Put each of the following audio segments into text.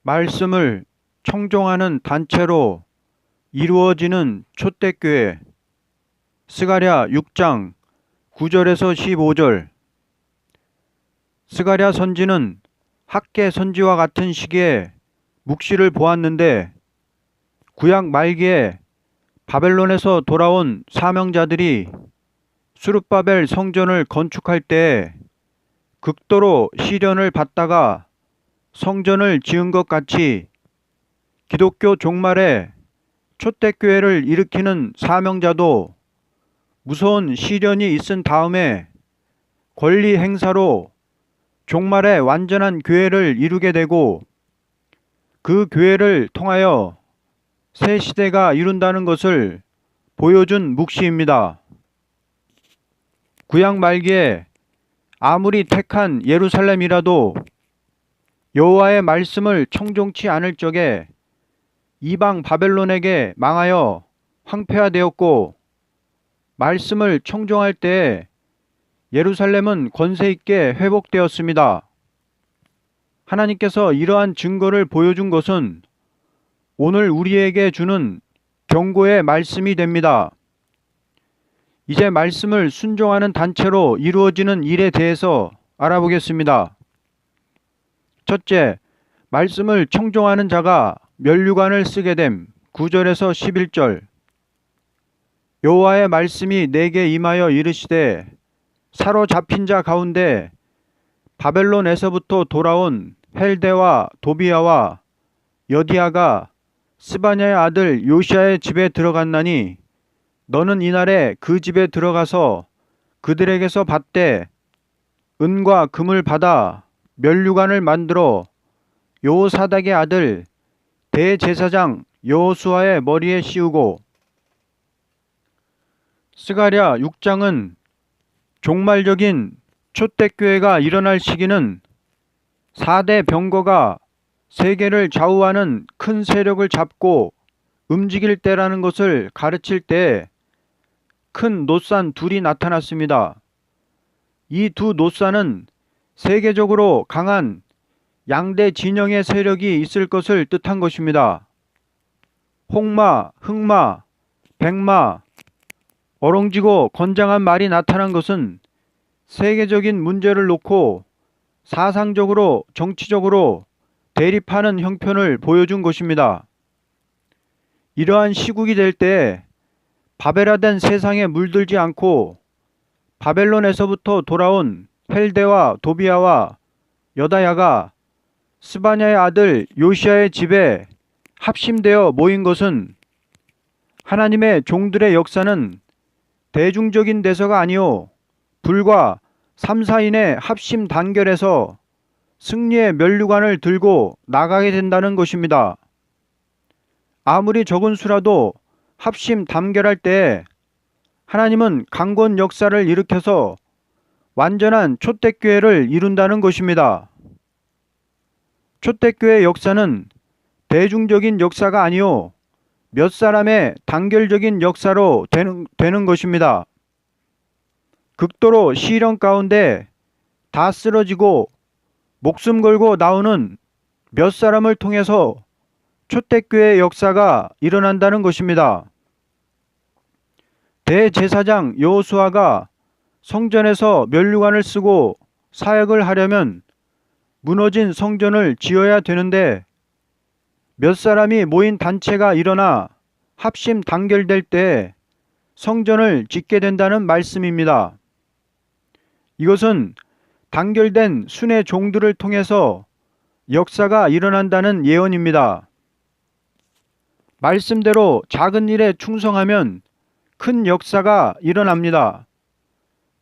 말씀을 청종하는 단체로 이루어지는 초대교회. 스가랴 6장 9절에서 15절. 스가랴 선지는 학계 선지와 같은 시기에 묵시를 보았는데, 구약 말기에 바벨론에서 돌아온 사명자들이 수룹바벨 성전을 건축할 때 극도로 시련을 받다가 성전을 지은 것 같이 기독교 종말에 초대교회를 일으키는 사명자도 무서운 시련이 있은 다음에 권리 행사로 종말에 완전한 교회를 이루게 되고, 그 교회를 통하여 새 시대가 이룬다는 것을 보여준 묵시입니다. 구약 말기에 아무리 택한 예루살렘이라도 여호와의 말씀을 청종치 않을 적에 이방 바벨론에게 망하여 황폐화되었고, 말씀을 청종할 때에 예루살렘은 권세 있게 회복되었습니다. 하나님께서 이러한 증거를 보여준 것은 오늘 우리에게 주는 경고의 말씀이 됩니다. 이제 말씀을 순종하는 단체로 이루어지는 일에 대해서 알아보겠습니다. 첫째, 말씀을 청종하는 자가 면류관을 쓰게 됨. 9절에서 11절. 여호와의 말씀이 내게 임하여 이르시되, 사로잡힌 자 가운데 바벨론에서부터 돌아온 헬데와 도비아와 여디아가 스바냐의 아들 요시아의 집에 들어갔나니, 너는 이날에 그 집에 들어가서 그들에게서 받되 은과 금을 받아 면류관을 만들어 여호사닥의 아들 대제사장 여호수아의 머리에 씌우고. 스가랴 6장은 종말적인 초대교회가 일어날 시기는 4대 병거가 세계를 좌우하는 큰 세력을 잡고 움직일 때라는 것을 가르칠 때 큰 노산 둘이 나타났습니다. 이 두 노산은 세계적으로 강한 양대 진영의 세력이 있을 것을 뜻한 것입니다. 홍마, 흑마, 백마, 어렁지고 건장한 말이 나타난 것은 세계적인 문제를 놓고 사상적으로 정치적으로 대립하는 형편을 보여준 것입니다. 이러한 시국이 될 때 바벨화된 세상에 물들지 않고 바벨론에서부터 돌아온 헬데와 도비아와 여다야가 스바냐의 아들 요시아의 집에 합심되어 모인 것은 하나님의 종들의 역사는 대중적인 데서가 아니요 불과 3, 4인의 합심 단결에서 승리의 면류관을 들고 나가게 된다는 것입니다. 아무리 적은 수라도 합심 단결할 때 하나님은 강권 역사를 일으켜서 완전한 초대교회를 이룬다는 것입니다. 초대교회 역사는 대중적인 역사가 아니요 몇 사람의 단결적인 역사로 되는 것입니다. 극도로 시련 가운데 다 쓰러지고 목숨 걸고 나오는 몇 사람을 통해서 초대교회의 역사가 일어난다는 것입니다. 대제사장 여호수아가 성전에서 면류관을 쓰고 사역을 하려면 무너진 성전을 지어야 되는데, 몇 사람이 모인 단체가 일어나 합심 단결될 때 성전을 짓게 된다는 말씀입니다. 이것은 단결된 순의 종들을 통해서 역사가 일어난다는 예언입니다. 말씀대로 작은 일에 충성하면 큰 역사가 일어납니다.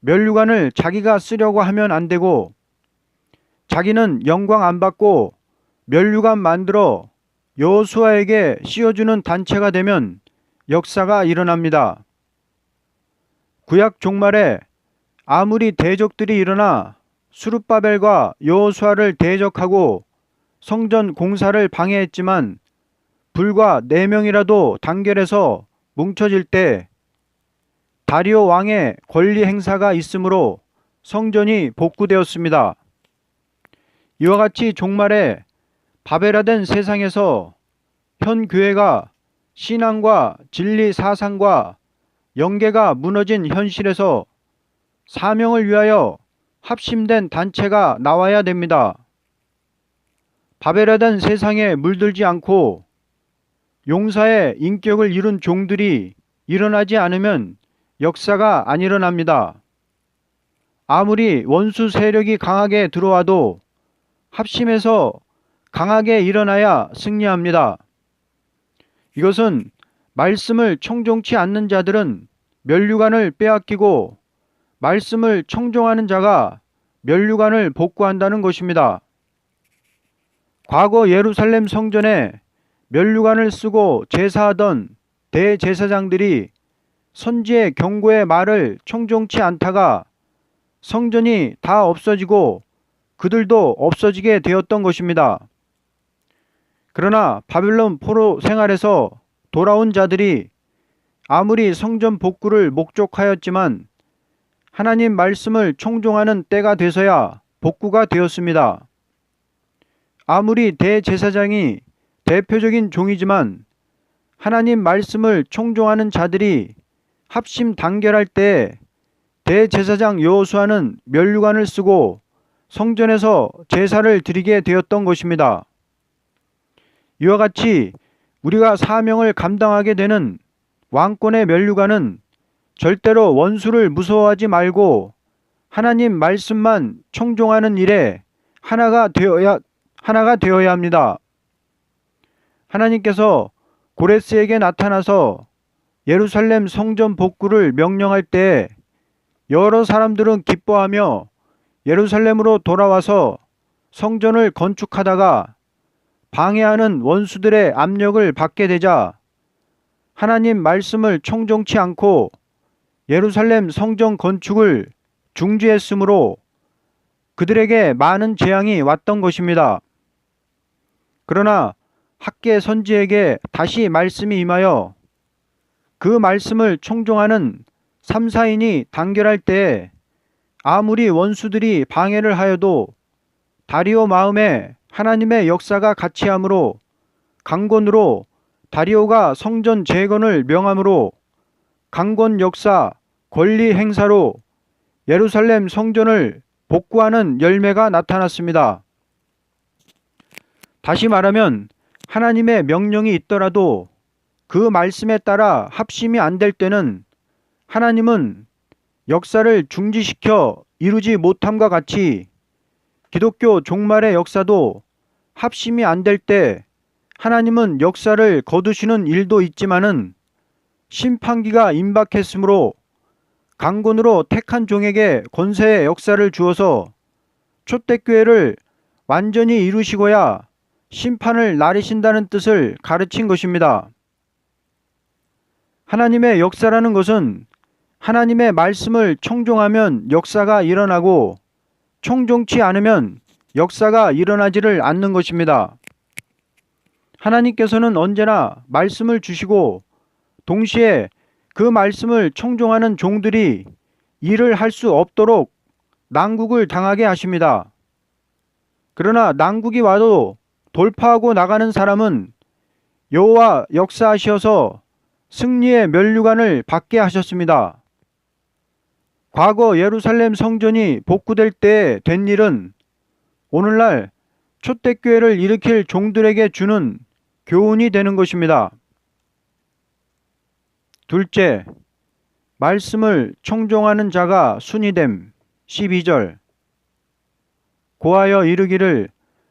면류관을 자기가 쓰려고 하면 안 되고, 자기는 영광 안 받고 면류관 만들어 여호수아에게 씌워주는 단체가 되면 역사가 일어납니다. 구약 종말에 아무리 대적들이 일어나 수룹바벨과 여호수아를 대적하고 성전 공사를 방해했지만 불과 4명이라도 단결해서 뭉쳐질 때 다리오 왕의 권리 행사가 있으므로 성전이 복구되었습니다. 이와 같이 종말에 바벨화된 세상에서 현 교회가 신앙과 진리 사상과 연계가 무너진 현실에서 사명을 위하여 합심된 단체가 나와야 됩니다. 바벨화된 세상에 물들지 않고 용사의 인격을 이룬 종들이 일어나지 않으면 역사가 안 일어납니다. 아무리 원수 세력이 강하게 들어와도 합심해서 강하게 일어나야 승리합니다. 이것은 말씀을 청종치 않는 자들은 면류관을 빼앗기고 말씀을 청종하는 자가 면류관을 복구한다는 것입니다. 과거 예루살렘 성전에 면류관을 쓰고 제사하던 대제사장들이 선지의 경고의 말을 청종치 않다가 성전이 다 없어지고 그들도 없어지게 되었던 것입니다. 그러나 바벨론 포로 생활에서 돌아온 자들이 아무리 성전 복구를 목적하였지만 하나님 말씀을 청종하는 때가 돼서야 복구가 되었습니다. 아무리 대제사장이 대표적인 종이지만 하나님 말씀을 청종하는 자들이 합심 단결할 때 대제사장 여호수아는 면류관을 쓰고 성전에서 제사를 드리게 되었던 것입니다. 이와 같이 우리가 사명을 감당하게 되는 왕권의 면류관은 절대로 원수를 무서워하지 말고 하나님 말씀만 청종하는 일에 하나가 되어야 합니다. 하나님께서 고레스에게 나타나서 예루살렘 성전 복구를 명령할 때 여러 사람들은 기뻐하며 예루살렘으로 돌아와서 성전을 건축하다가 방해하는 원수들의 압력을 받게 되자 하나님 말씀을 청종치 않고 예루살렘 성전 건축을 중지했으므로 그들에게 많은 재앙이 왔던 것입니다. 그러나 학개 선지에게 다시 말씀이 임하여 그 말씀을 청종하는 3, 4인이 단결할 때에 아무리 원수들이 방해를 하여도 다리오 마음에 하나님의 역사가 같이하므로 강권으로 다리오가 성전 재건을 명함으로 강권 역사 권리 행사로 예루살렘 성전을 복구하는 열매가 나타났습니다. 다시 말하면 하나님의 명령이 있더라도 그 말씀에 따라 합심이 안 될 때는 하나님은 역사를 중지시켜 이루지 못함과 같이 기독교 종말의 역사도 합심이 안 될 때 하나님은 역사를 거두시는 일도 있지만은 심판기가 임박했으므로 강권으로 택한 종에게 권세의 역사를 주어서 초대교회를 완전히 이루시고야 심판을 나리신다는 뜻을 가르친 것입니다. 하나님의 역사라는 것은 하나님의 말씀을 청종하면 역사가 일어나고 청종치 않으면 역사가 일어나지를 않는 것입니다. 하나님께서는 언제나 말씀을 주시고 동시에 그 말씀을 청종하는 종들이 일을 할 수 없도록 난국을 당하게 하십니다. 그러나 난국이 와도 돌파하고 나가는 사람은 여호와 역사하셔서 승리의 면류관을 받게 하셨습니다. 과거 예루살렘 성전이 복구될 때 된 일은 오늘날 초대교회를 일으킬 종들에게 주는 교훈이 되는 것입니다. 둘째, 말씀을 청종하는 자가 순이됨. 12절. 고하여 이르기를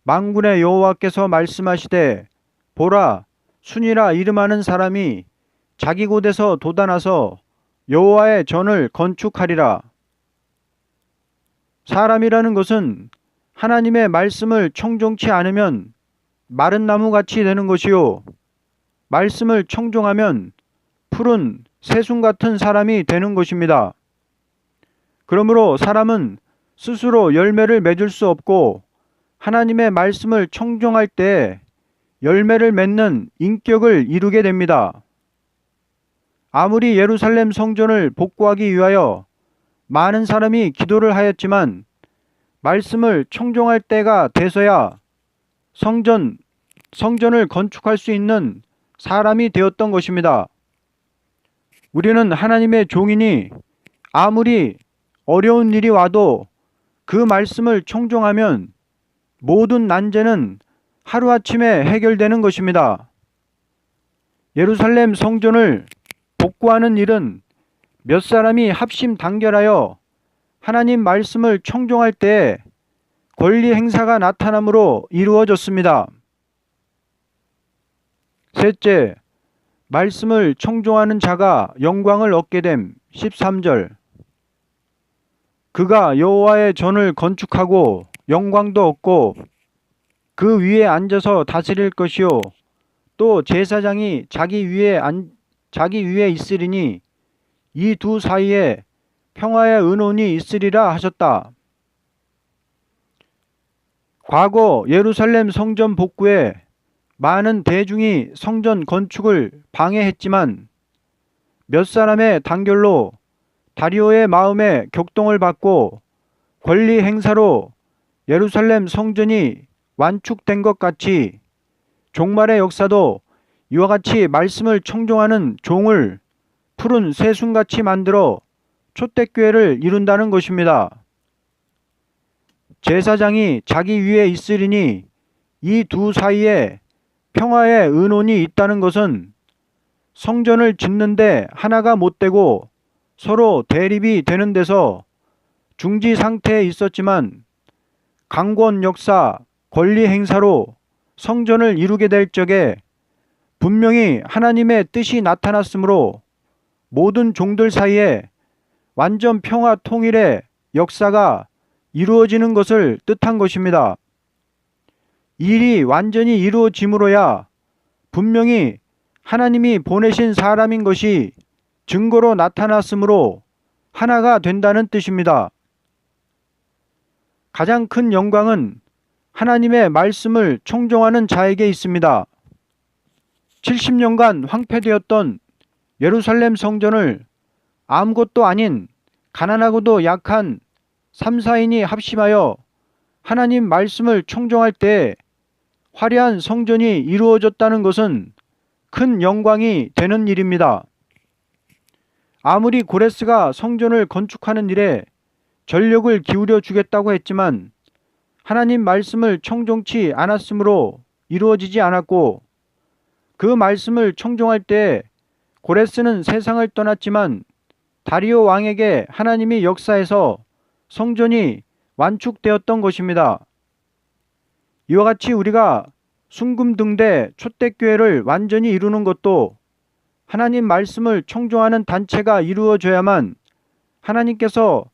만군의 여호와께서 말씀하시되 보라 순이라 이름하는 사람이 자기 곳에서 돋아나서 여호와의 전을 건축하리라. 사람이라는 것은 하나님의 말씀을 청종치 않으면 마른 나무같이 되는 것이요 말씀을 청종하면 푸른 새순 같은 사람이 되는 것입니다. 그러므로 사람은 스스로 열매를 맺을 수 없고 하나님의 말씀을 청종할 때 열매를 맺는 인격을 이루게 됩니다. 아무리 예루살렘 성전을 복구하기 위하여 많은 사람이 기도를 하였지만 말씀을 청종할 때가 돼서야 성전을 건축할 수 있는 사람이 되었던 것입니다. 우리는 하나님의 종이니 아무리 어려운 일이 와도 그 말씀을 청종하면 모든 난제는 하루아침에 해결되는 것입니다. 예루살렘 성전을 복구하는 일은 몇 사람이 합심 단결하여 하나님 말씀을 청종할 때 권리 행사가 나타남으로 이루어졌습니다. 셋째, 말씀을 청종하는 자가 영광을 얻게 됨. 13절. 그가 여호와의 전을 건축하고 영광도 얻고 그 위에 앉아서 다스릴 것이요 또 제사장이 자기 위에 있으리니 이 두 사이에 평화의 은혼이 있으리라 하셨다. 과거 예루살렘 성전 복구에 많은 대중이 성전 건축을 방해했지만 몇 사람의 단결로 다리오의 마음에 격동을 받고 권리 행사로 예루살렘 성전이 완축된 것 같이 종말의 역사도 이와 같이 말씀을 청종하는 종을 푸른 새순같이 만들어 초대교회를 이룬다는 것입니다. 제사장이 자기 위에 있으리니 이 두 사이에 평화의 은혼이 있다는 것은 성전을 짓는데 하나가 못되고 서로 대립이 되는 데서 중지 상태에 있었지만 강권 역사, 권리 행사로 성전을 이루게 될 적에 분명히 하나님의 뜻이 나타났으므로 모든 종들 사이에 완전 평화 통일의 역사가 이루어지는 것을 뜻한 것입니다. 일이 완전히 이루어짐으로야 분명히 하나님이 보내신 사람인 것이 증거로 나타났으므로 하나가 된다는 뜻입니다. 가장 큰 영광은 하나님의 말씀을 청종하는 자에게 있습니다. 70년간 황폐되었던 예루살렘 성전을 아무것도 아닌 가난하고도 약한 3, 4인이 합심하여 하나님 말씀을 청종할 때 화려한 성전이 이루어졌다는 것은 큰 영광이 되는 일입니다. 아무리 고레스가 성전을 건축하는 일에 전력을 기울여 주겠다고 했지만 하나님 말씀을 청종치 않았으므로 이루어지지 않았고 그 말씀을 청종할 때 고레스는 세상을 떠났지만 다리오 왕에게 하나님이 역사해서 성전이 완축되었던 것입니다. 이와 같이 우리가 순금등대 초대교회를 완전히 이루는 것도 하나님 말씀을 청종하는 단체가 이루어져야만 하나님께서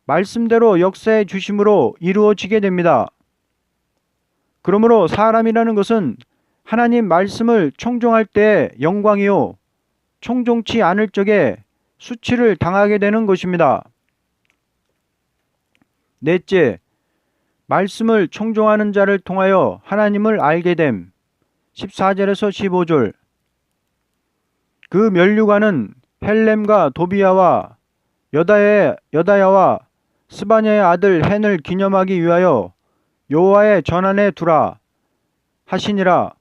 말씀대로 역사해 주심으로 이루어지게 됩니다. 그러므로 사람이라는 것은 하나님 말씀을 청종할 때 영광이요 청종치 않을 적에 수치를 당하게 되는 것입니다. 넷째, 말씀을 청종하는 자를 통하여 하나님을 알게 됨. 14절에서 15절. 그 면류관은 헬렘과 도비야와 여다야와 스바냐의 아들 헨을 기념하기 위하여 여호와의 전안에 두라 하시니라.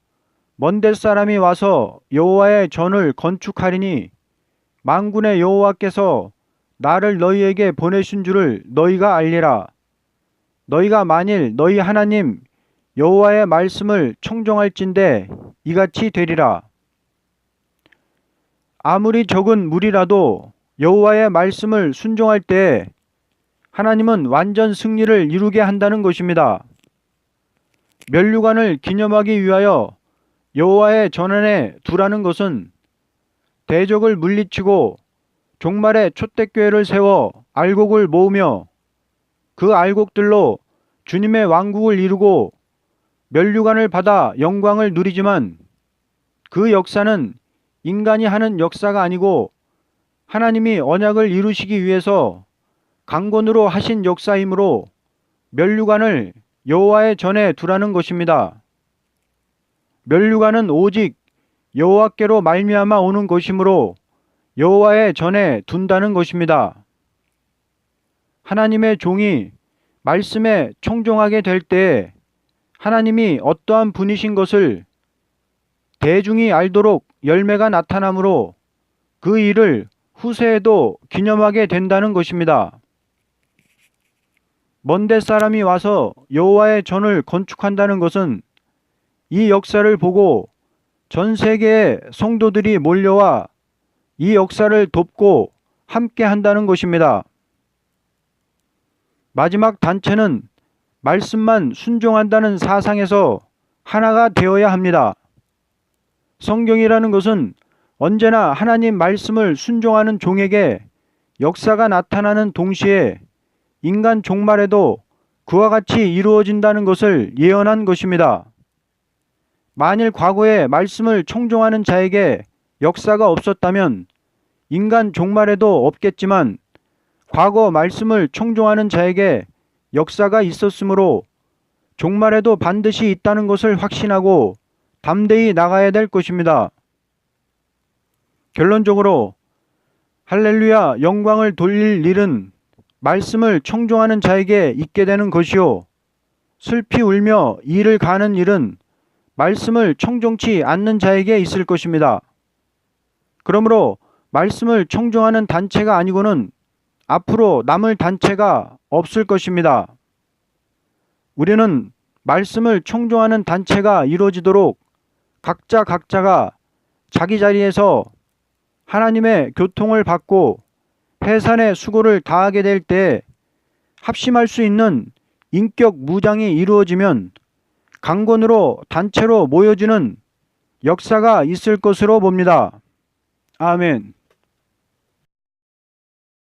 먼데 사람이 와서 여호와의 전을 건축하리니 만군의 여호와께서 나를 너희에게 보내신 줄을 너희가 알리라. 너희가 만일 너희 하나님 여호와의 말씀을 청종할진대 이같이 되리라. 아무리 적은 무리라도 여호와의 말씀을 순종할 때 하나님은 완전 승리를 이루게 한다는 것입니다. 면류관을 기념하기 위하여 여호와의 전안에 두라는 것은 대적을 물리치고 종말의 초대교회를 세워 알곡을 모으며 그 알곡들로 주님의 왕국을 이루고 면류관을 받아 영광을 누리지만 그 역사는 인간이 하는 역사가 아니고 하나님이 언약을 이루시기 위해서 강권으로 하신 역사이므로 면류관을 여호와의 전에 두라는 것입니다. 면류관은 오직 여호와께로 말미암아 오는 것이므로 여호와의 전에 둔다는 것입니다. 하나님의 종이 말씀에 청종하게 될 때 하나님이 어떠한 분이신 것을 대중이 알도록 열매가 나타나므로 그 일을 후세에도 기념하게 된다는 것입니다. 먼데 사람이 와서 여호와의 전을 건축한다는 것은 이 역사를 보고 전 세계의 성도들이 몰려와 이 역사를 돕고 함께 한다는 것입니다. 마지막 단체는 말씀만 순종한다는 사상에서 하나가 되어야 합니다. 성경이라는 것은 언제나 하나님 말씀을 순종하는 종에게 역사가 나타나는 동시에 인간 종말에도 그와 같이 이루어진다는 것을 예언한 것입니다. 만일 과거에 말씀을 청종하는 자에게 역사가 없었다면 인간 종말에도 없겠지만 과거 말씀을 청종하는 자에게 역사가 있었으므로 종말에도 반드시 있다는 것을 확신하고 담대히 나가야 될 것입니다. 결론적으로 할렐루야 영광을 돌릴 일은 말씀을 청종하는 자에게 있게 되는 것이요 슬피 울며 이를 가는 일은 말씀을 청종치 않는 자에게 있을 것입니다. 그러므로 말씀을 청종하는 단체가 아니고는 앞으로 남을 단체가 없을 것입니다. 우리는 말씀을 청종하는 단체가 이루어지도록 각자가 자기 자리에서 하나님의 교통을 받고 해산의 수고를 다하게 될 때 합심할 수 있는 인격 무장이 이루어지면 강권으로 단체로 모여지는 역사가 있을 것으로 봅니다. 아멘.